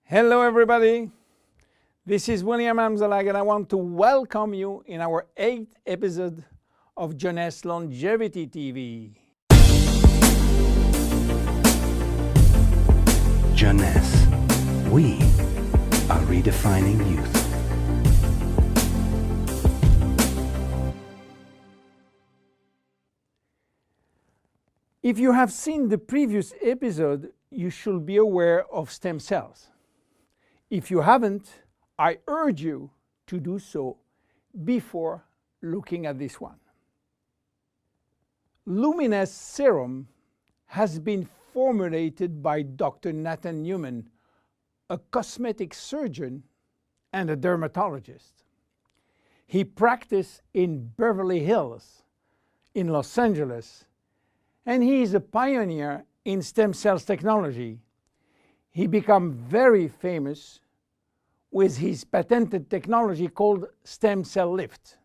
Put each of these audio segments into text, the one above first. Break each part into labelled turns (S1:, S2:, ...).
S1: Hello everybody, this is Uильям Амзаллаг and I want to welcome you in our 8th episode of Jeunesse Longevity TV.
S2: Jeunesse, we are redefining youth.
S1: If you have seen the previous episode, you should be aware of stem cells. If you haven't, I urge you to do so before looking at this one. Luminous Serum has been formulated by Dr. Nathan Newman, a cosmetic surgeon and a dermatologist. He practiced in Beverly Hills, in Los Angeles, and he is a pioneer in stem cells technology. He became very famous with his patented technology called stem cell lift.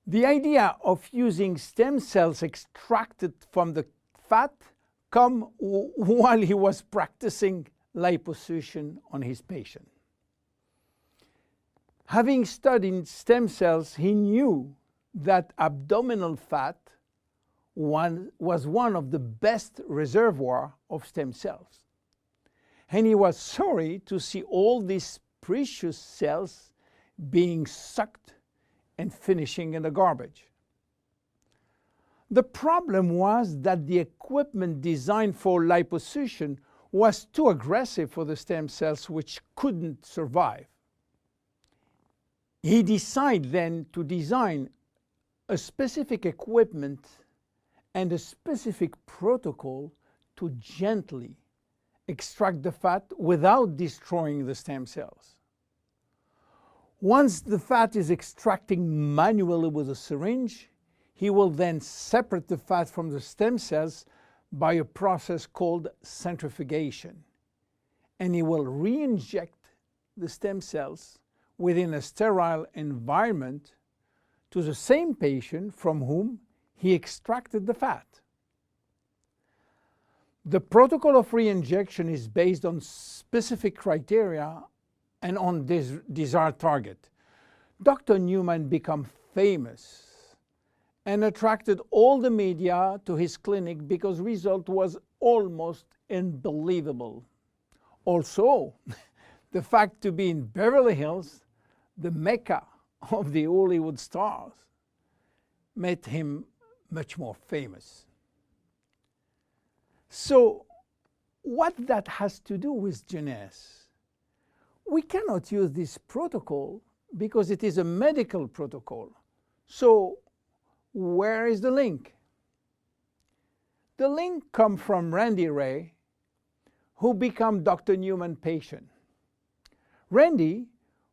S1: The idea of using stem cells extracted from the fat came while he was practicing liposuction on his patient. Having studied stem cells, he knew that abdominal fat was one of the best reservoirs of stem cells. And he was sorry to see all these precious cells being sucked and finishing in the garbage. The problem was that the equipment designed for liposuction was too aggressive for the stem cells, which couldn't survive. He decided then to design a specific equipment and a specific protocol to gently extract the fat without destroying the stem cells. Once the fat is extracted manually with a syringe, he will then separate the fat from the stem cells by a process called centrifugation. And he will re-inject the stem cells within a sterile environment to the same patient from whom he extracted the fat. The protocol of re-injection is based on specific criteria and on this desired target. Dr. Newman became famous and attracted all the media to his clinic because the result was almost unbelievable. Also, the fact to be in Beverly Hills, the mecca of the Hollywood stars, made him much more famous. So, what that has to do with Jeunesse? We cannot use this protocol because it is a medical protocol. So, where is the link? The link comes from Randy Ray, who became Dr. Newman's patient. Randy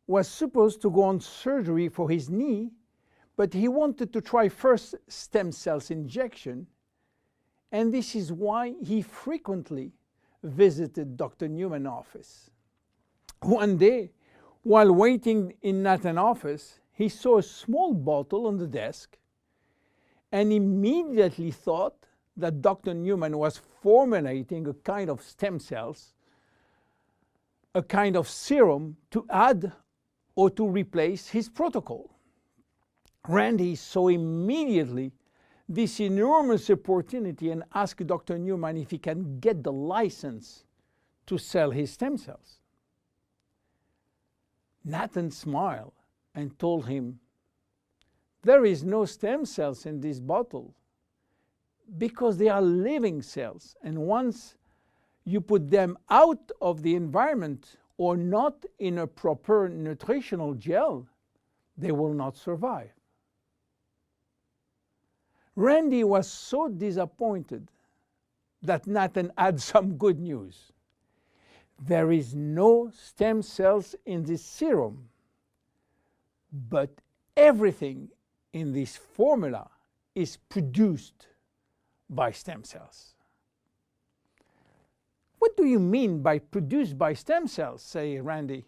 S1: was supposed to go on surgery for his knee, but he wanted to try first stem cells injection, and this is why he frequently visited Dr. Newman's office. One day, while waiting in Nathan's office, he saw a small bottle on the desk and immediately thought that Dr. Newman was formulating a kind of stem cells, a kind of serum to add or to replace his protocol. Randy saw immediately this enormous opportunity and asked Dr. Newman if he can get the license to sell his stem cells. Nathan smiled and told him, "There is no stem cells in this bottle because they are living cells, and once you put them out of the environment or not in a proper nutritional gel, they will not survive." Randy was so disappointed that Nathan had some good news. There is no stem cells in this serum, but everything in this formula is produced by stem cells. What do you mean by produced by stem cells, say Randy?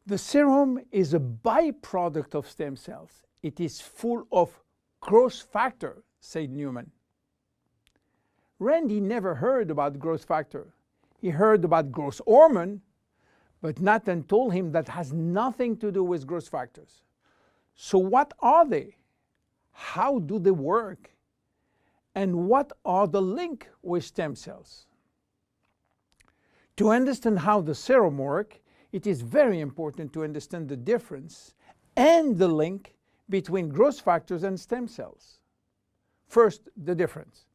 S1: The serum is a byproduct of stem cells. It is full of growth factor, said Newman. Randy never heard about growth factor. He heard about growth hormone, but Nathan told him that has nothing to do with growth factors. So what are they? How do they work? And what are the link with stem cells? To understand how the serum works, it is very important to understand the difference and the link between growth factors and stem cells. First, the difference.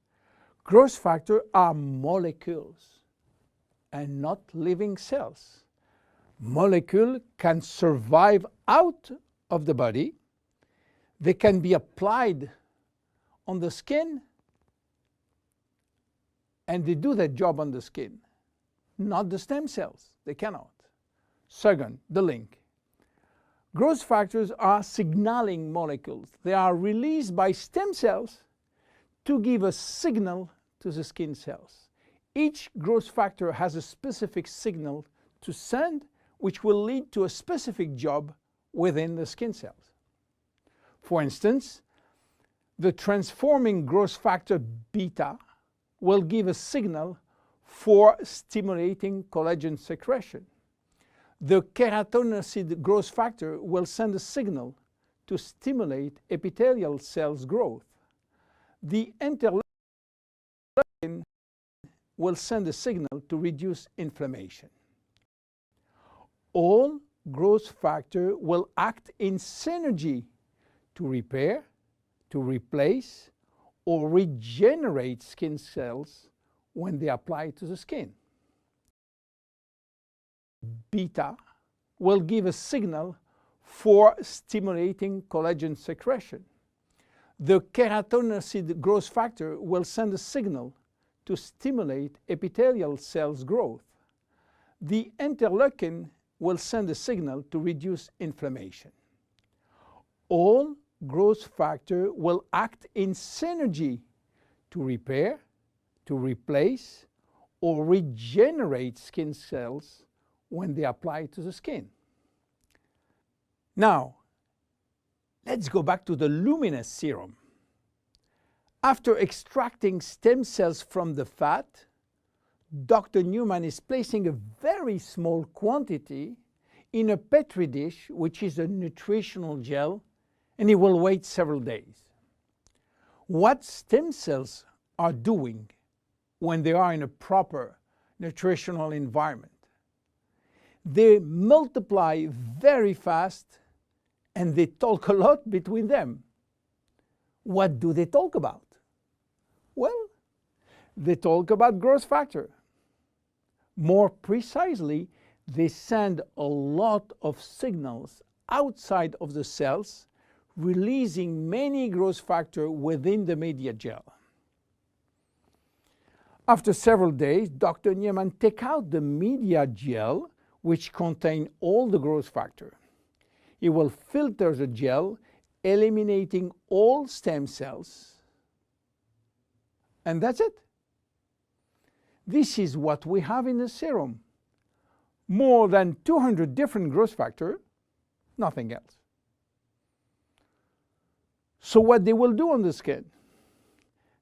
S1: Growth factors are molecules and not living cells. Molecules can survive out of the body. They can be applied on the skin, and they do their job on the skin. Not the stem cells. They cannot. Second, the link. Growth factors are signaling molecules. They are released by stem cells to give a signal to the skin cells. Each growth factor has a specific signal to send, which will lead to a specific job within the skin cells. For instance, the transforming growth factor beta will give a signal for stimulating collagen secretion. The keratinocyte growth factor will send a signal to stimulate epithelial cells growth. The interleukin will send a signal to reduce inflammation. All growth factors will act in synergy to repair, to replace, or regenerate skin cells when they apply to the skin. Beta will give a signal for stimulating collagen secretion. The keratinocyte growth factor will send a signal to stimulate epithelial cells growth. The interleukin will send a signal to reduce inflammation. All growth factors will act in synergy to repair, to replace, or regenerate skin cells when they apply to the skin. Now, let's go back to the Luminous Serum. After extracting stem cells from the fat, Dr. Newman is placing a very small quantity in a Petri dish, which is a nutritional gel, and he will wait several days. What stem cells are doing when they are in a proper nutritional environment? They multiply very fast and they talk a lot between them. What do they talk about? Well, they talk about growth factor. More precisely, they send a lot of signals outside of the cells, releasing many growth factors within the media gel. After several days, Dr. Newman takes out the media gel, which contains all the growth factor. He will filter the gel, eliminating all stem cells, and that's it. This is what we have in the serum. More than 200 different growth factors, nothing else. So what they will do on the skin?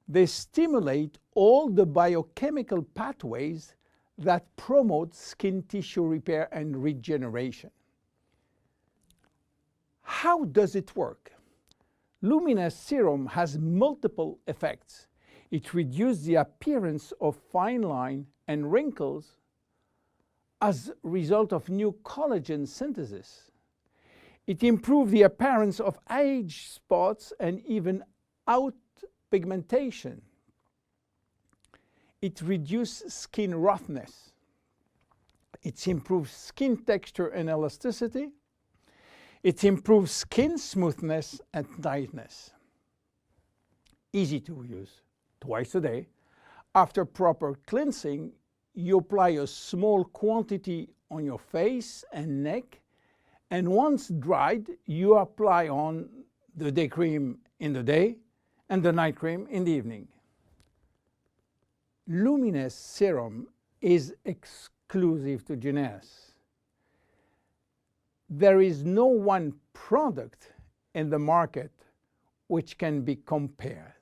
S1: They stimulate all the biochemical pathways that promote skin tissue repair and regeneration. How does it work? Luminous Serum has multiple effects. It reduces the appearance of fine lines and wrinkles as a result of new collagen synthesis. It improves the appearance of age spots and even out pigmentation. It reduces skin roughness. It improves skin texture and elasticity. It improves skin smoothness and tightness. Easy to use. Twice a day. After proper cleansing, you apply a small quantity on your face and neck, and once dried, you apply on the day cream in the day and the night cream in the evening. Luminous Serum is exclusive to Jeunesse. There is no one product in the market which can be compared.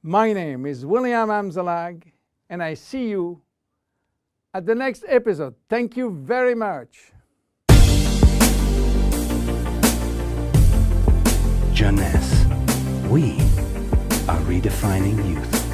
S1: My name is Uильям Амзаллаг, and I see you at the next episode. Thank you very much.
S2: Jeunesse. We are redefining youth.